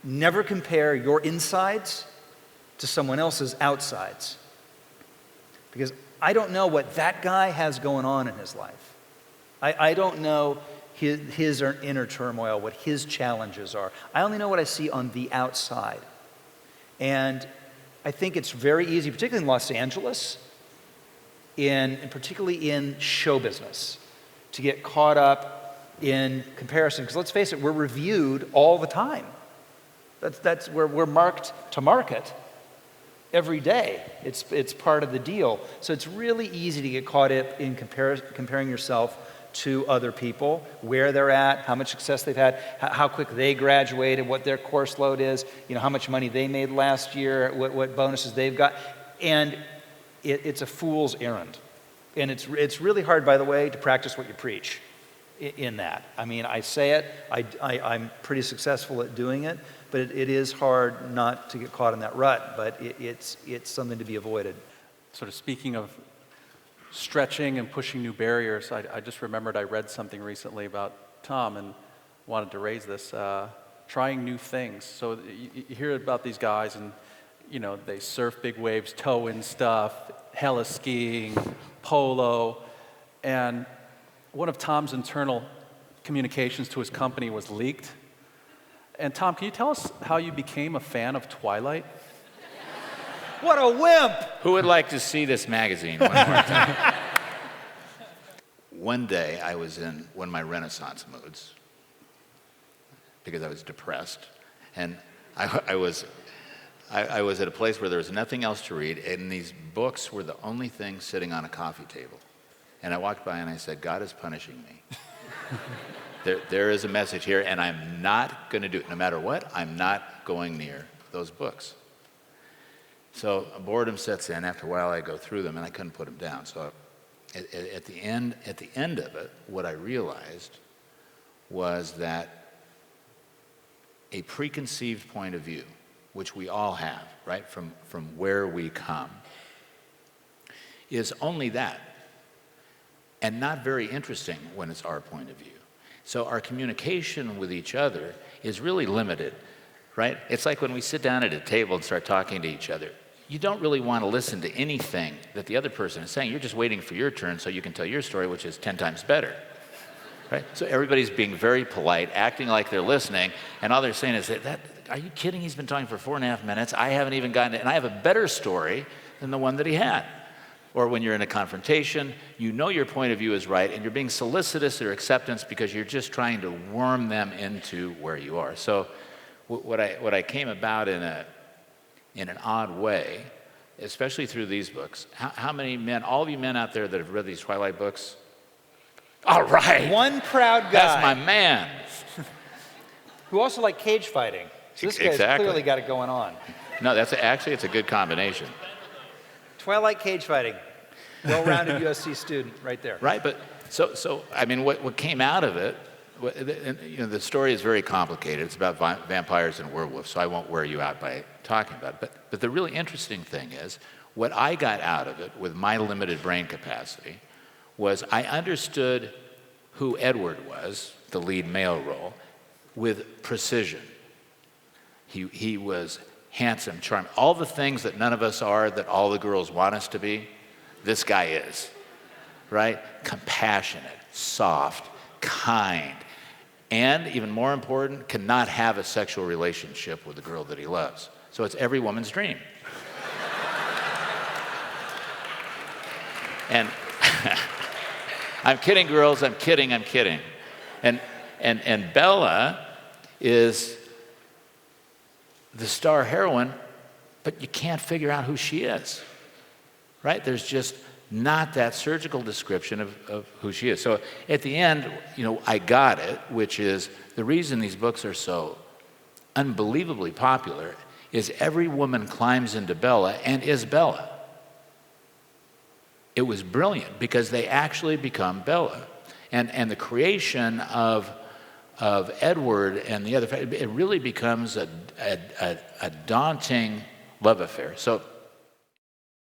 Never compare your insides to someone else's outsides. Because I don't know what that guy has going on in his life. I don't know his inner turmoil, what his challenges are. I only know what I see on the outside. And I think it's very easy, particularly in Los Angeles, and particularly in show business, to get caught up in comparison. Because let's face it, we're reviewed all the time. That's where we're marked to market every day. It's part of the deal. So it's really easy to get caught up in comparing yourself to other people, where they're at, how much success they've had, how quick they graduated, what their course load is, how much money they made last year, what bonuses they've got. And it's a fool's errand. And it's really hard, by the way, to practice what you preach in that. I mean, I say it, I'm pretty successful at doing it, but it is hard not to get caught in that rut, but it's something to be avoided. Sort of speaking of stretching and pushing new barriers, I just remembered I read something recently about Tom and wanted to raise this, trying new things. So you hear about these guys and, they surf big waves, tow in stuff, hella skiing, polo, and one of Tom's internal communications to his company was leaked. And Tom, can you tell us how you became a fan of Twilight? What a wimp! Who would like to see this magazine one more time? One day I was in one of my Renaissance moods because I was depressed, and I was at a place where there was nothing else to read, and these books were the only thing sitting on a coffee table. And I walked by and I said, God is punishing me. There is a message here, and I'm not going to do it. No matter what, I'm not going near those books. So boredom sets in. After a while, I go through them, and I couldn't put them down. So at the end of it, what I realized was that a preconceived point of view, which we all have, right, from where we come, is only that, and not very interesting when it's our point of view. So our communication with each other is really limited, right? It's like when we sit down at a table and start talking to each other. You don't really want to listen to anything that the other person is saying. You're just waiting for your turn so you can tell your story, which is 10 times better, right? So everybody's being very polite, acting like they're listening, and all they're saying is, are you kidding? He's been talking for 4.5 minutes. I haven't even gotten it, and I have a better story than the one that he had. Or when you're in a confrontation, your point of view is right, and you're being solicitous or acceptance because you're just trying to worm them into where you are. So what I came about in an odd way, especially through these books, how many men, all of you men out there that have read these Twilight books? All right. One proud guy. That's my man. Who also liked cage fighting. So this guy's clearly got it going on. No, it's a good combination. Twilight cage fighting. Well-rounded USC student right there. Right, but so I mean, what came out of it, the story is very complicated. It's about vampires and werewolves, so I won't wear you out by talking about it. But the really interesting thing is, what I got out of it with my limited brain capacity was I understood who Edward was, the lead male role, with precision. He was handsome, charming, all the things that none of us are, that all the girls want us to be, this guy is, right? Compassionate, soft, kind, and even more important, cannot have a sexual relationship with the girl that he loves. So it's every woman's dream. And I'm kidding, girls, I'm kidding. And Bella is the star heroine, but you can't figure out who she is, right? There's just not that surgical description of who she is. So at the end, I got it, which is the reason these books are so unbelievably popular is every woman climbs into Bella and is Bella. It was brilliant because they actually become Bella. And the creation of Edward and the other, it really becomes a daunting love affair. So